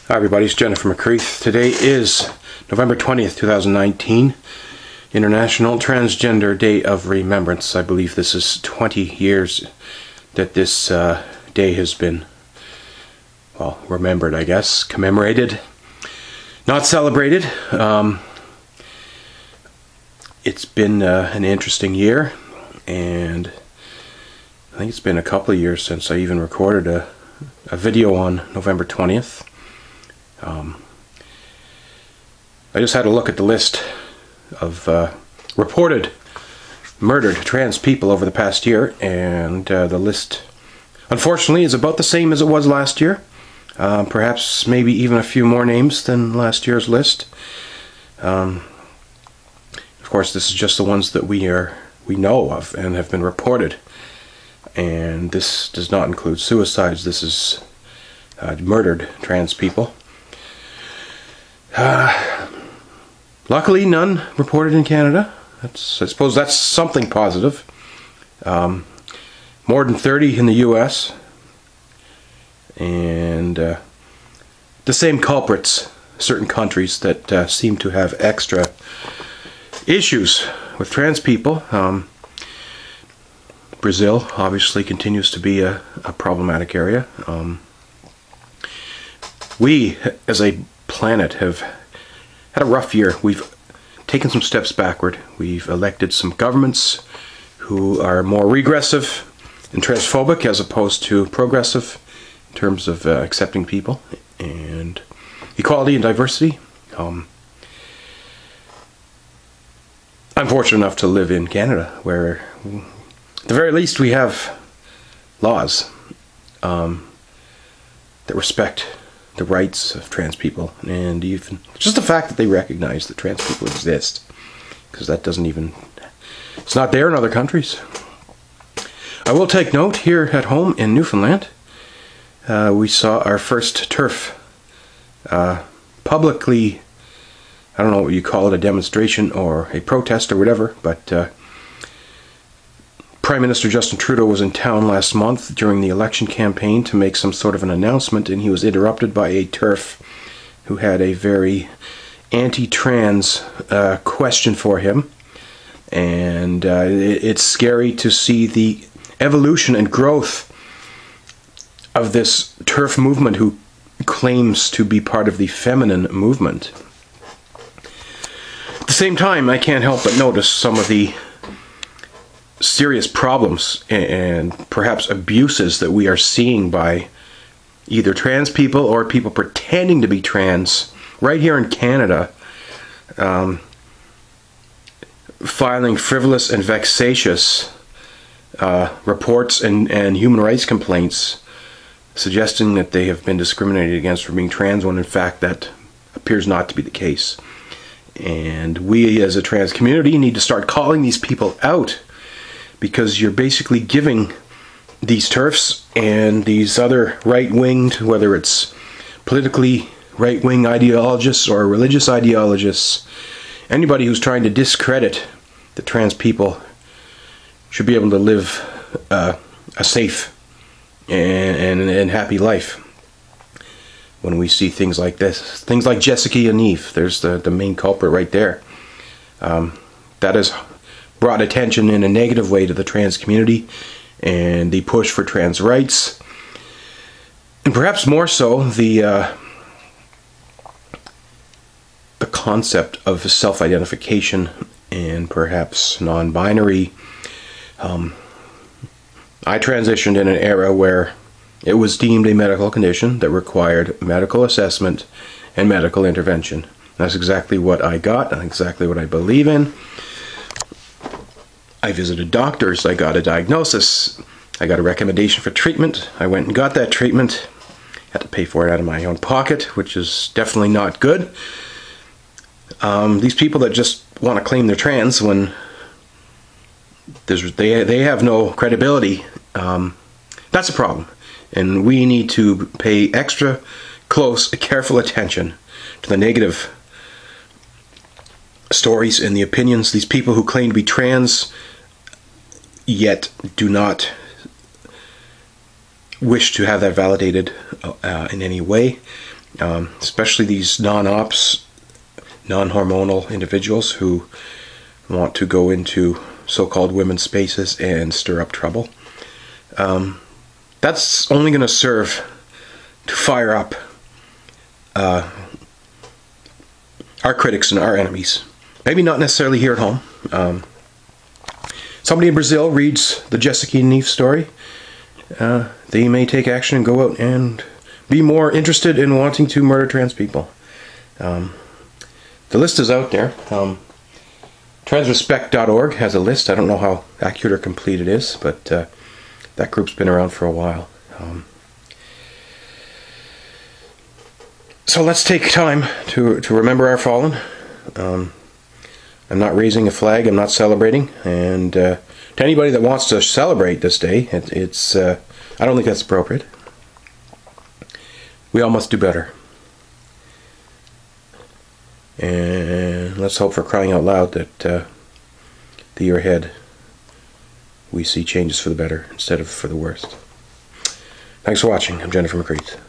Hi everybody, it's Jennifer McCreath. Today is November 20th, 2019, International Transgender Day of Remembrance. I believe this is 20 years that this day has been, well, remembered, I guess, commemorated, not celebrated. It's been an interesting year, and I think it's been a couple of years since I even recorded a video on November 20th. I just had a look at the list of reported murdered trans people over the past year, and the list, unfortunately, is about the same as it was last year. Perhaps maybe even a few more names than last year's list. Of course, this is just the ones that we know of and have been reported, and this does not include suicides. This is murdered trans people. Luckily, none reported in Canada. I suppose that's something positive. More than 30 in the US. And the same culprits, certain countries that seem to have extra issues with trans people. Brazil obviously continues to be a problematic area. We, as a planet, have had a rough year. We've taken some steps backward. We've elected some governments who are more regressive and transphobic as opposed to progressive in terms of accepting people and equality and diversity. I'm fortunate enough to live in Canada, where at the very least we have laws that respect the rights of trans people, and even just the fact that they recognize that trans people exist, because that doesn't even, it's not there in other countries. I will take note, here at home in Newfoundland, we saw our first TERF publicly, I don't know what you call it, a demonstration or a protest or whatever, but Prime Minister Justin Trudeau was in town last month during the election campaign to make some sort of an announcement, and he was interrupted by a TERF who had a very anti-trans question for him. And it's scary to see the evolution and growth of this TERF movement, who claims to be part of the feminine movement. At the same time, I can't help but notice some of the serious problems and perhaps abuses that we are seeing by either trans people or people pretending to be trans right here in Canada, filing frivolous and vexatious reports and human rights complaints suggesting that they have been discriminated against for being trans, when in fact that appears not to be the case. And we as a trans community need to start calling these people out, because you're basically giving these TERFs and these other right-winged, whether it's politically right-wing ideologists or religious ideologists, anybody who's trying to discredit the trans people should be able to live a safe and happy life. When we see things like this, things like Jessica Yaniv, there's the main culprit right there. That is brought attention in a negative way to the trans community and the push for trans rights, and perhaps more so the concept of self-identification and perhaps non-binary. I transitioned in an era where it was deemed a medical condition that required medical assessment and medical intervention. That's exactly what I got, and exactly what I believe in. I visited doctors, I got a diagnosis, I got a recommendation for treatment, I went and got that treatment, had to pay for it out of my own pocket, which is definitely not good. These people that just want to claim they're trans when they have no credibility, that's a problem. And we need to pay extra close, careful attention to the negative stories and the opinions. These people who claim to be trans yet do not wish to have that validated in any way. especially these non-ops, non-hormonal individuals who want to go into so-called women's spaces and stir up trouble. That's only going to serve to fire up our critics and our enemies. Maybe not necessarily here at home. Somebody in Brazil reads the Jessica Yaniv story. They may take action and go out and be more interested in wanting to murder trans people. The list is out there. Transrespect.org has a list. I don't know how accurate or complete it is, but that group's been around for a while. So let's take time to remember our fallen. I'm not raising a flag, I'm not celebrating, and to anybody that wants to celebrate this day, it's I don't think that's appropriate. We all must do better. And let's hope, for crying out loud, that the year ahead we see changes for the better instead of for the worst. Thanks for watching. I'm Jennifer McCreath.